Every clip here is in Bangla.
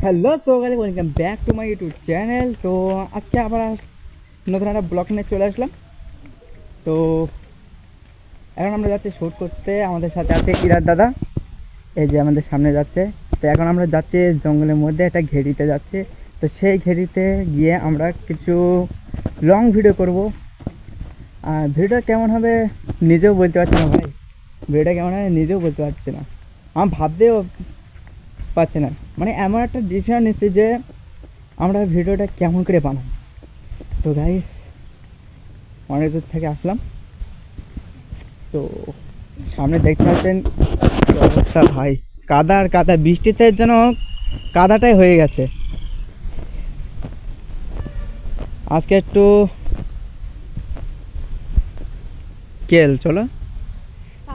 হ্যালো, তো guys welcome back to my YouTube channel. তো আজকে আবার নতুন একটা ব্লগ নিয়ে চলে আসলাম। তো এখন আমরা যাচ্ছি শ্যুট করতে। আমাদের সাথে আছে ইরাদ দাদা, এই যে আমাদের সামনে যাচ্ছে। তো এখন আমরা যাচ্ছি জঙ্গলের মধ্যে একটা ঘেরিতে যাচ্ছি। তো সেই ঘেরিতে গিয়ে আমরা কিছু লং ভিডিও করব। আর ভিডিওটা কেমন হবে নিজেও বলতে পারছি না ভাই, ভিডিওটা কেমন হবে নিজেও বলতে পারছি না, আমার ভাবতেও পারছি না। মানে এমন একটা ডিসিশন নিচ্ছি যে আমরা ভিডিওটা কেমন করে বানাবো। তো গাইস অনেক দূর থেকে আসলাম, তো সামনে দেখতে পাচ্ছেন কি অবস্থা ভাই, কাদা আর কাদা, বৃষ্টিতে যেন কাদাটাই হয়ে গেছে। আজকে একটু কেল চলো।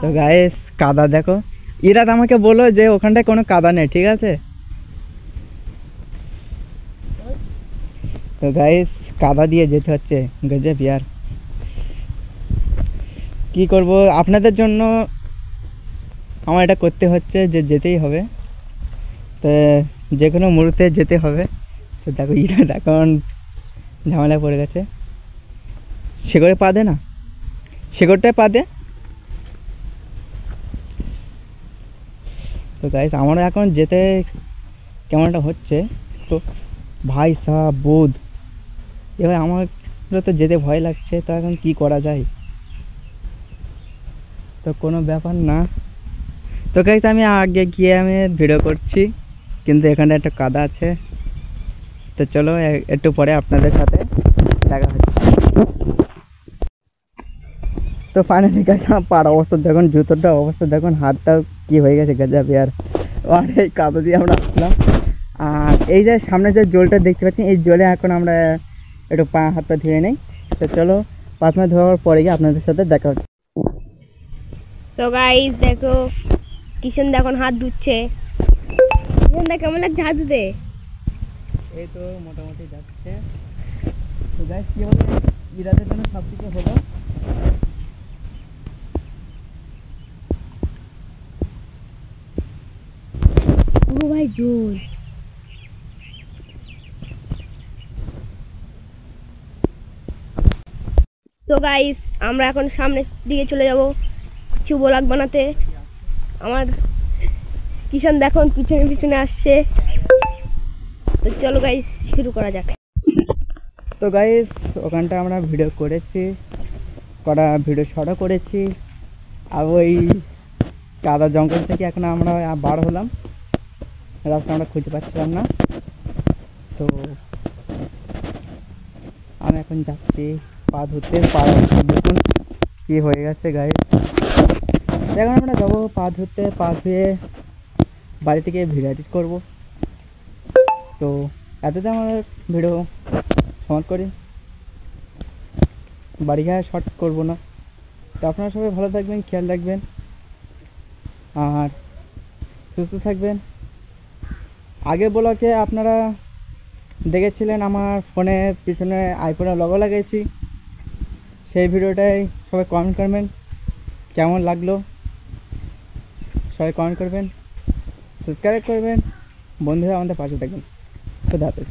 তো গাইস কাদা দেখো, ইরাদ আমাকে বললো যে ওখানটায় কোনো কাদা নেই, ঠিক আছে। তো গাইস কাদা দিয়ে যেতে হচ্ছে, গজব ইয়ার, কি করব আপনাদের জন্য আমার এটা করতে হচ্ছে, যে যেতেই হবে। তো যে কোনো মুহূর্তে যেতে হবে। তো দেখো ইরাদ এখন ঝামেলায় পড়ে গেছে, শেকড়ে পা দে না, শেকড়টায় পা দে। তো গাইস আমারও এখন যেতে কেমন একটা হচ্ছে। তো ভাই সাহ বোধ, এবার আমার তো যেতে ভয় লাগছে। তো এখন কি করা যায়, তো কোনো ব্যাপার না। তো গাইস আমি আগে গিয়ে আমি ভিডিও করছি, কিন্তু এখানে একটা কাদা আছে। তো চলো একটু পরে আপনাদের সাথে দেখা হচ্ছে। তো ফাইনালি গাইস আমার পার অবস্থা দেখুন, জুতোটা অবস্থা দেখুন, হাতটাও কি হয়ে গেছে গজব ইয়ার। আর এই কাদা দিয়ে আমরা আসলাম। আর এই যে সামনে যে জলটা দেখতে পাচ্ছি, এই জলে এখন আমরা একটু পা হাত পা ধুয়ে নেই। তো চলো 5 মিনিট ধোয়ার পরে গিয়ে আপনাদের সাথে দেখা হচ্ছে। সো গাইস দেখো কিষণ এখন হাত ধুচ্ছে। কিষণ দা কেমন লাগছে হাত ধুতে? এই তো মোটামুটি যাচ্ছে। তো গাইস কি হলো, ইরাদের জন্য সব কিছু হলো। পুরো ভাই জোর। তো গাইস আমরা এখন সামনের দিকে চলে যাব কিছু ব্লগ বানাতে। আমার কিষণ দেখুন পিছনে পিছনে আসছে। তো চলো গাইস শুরু করা যাক। তো গাইস ওখানটা আমরা ভিডিও করেছি, করা ভিডিও শটও করেছি। আর ওই কাদা জঙ্গল থেকে এখন আমরা বার হলাম, রাস্তা আমরা খুঁজে পাচ্ছিলাম না। তো আমি এখন যাচ্ছি পা ধুতে, পা দেখুন কি হয়ে গেছে গাইস। এখন আমরা যাবো পা ধুতে, পা ধুয়ে বাড়ি থেকে ভিডিও এডিট করবো। তো এতটা আমার ভিডিও সমাপ্ত করি, বাড়ি গিয়ে শর্ট করবো না। তো আপনারা সবাই ভালো থাকবেন, খেয়াল রাখবেন আর সুস্থ থাকবেন। আগে ব্লগে আপনারা দেখেছিলেন আমার ফোনের পিছনে আইফোনের লোগো লাগিয়েছি, সেই ভিডিওটাই সবাই কমেন্ট করবেন কেমন লাগলো, সবাই কমেন্ট করবেন, সাবস্ক্রাইব করবেন, বন্ধুরা আমাদের পাশে থাকবেন। খুদা হাফেজ।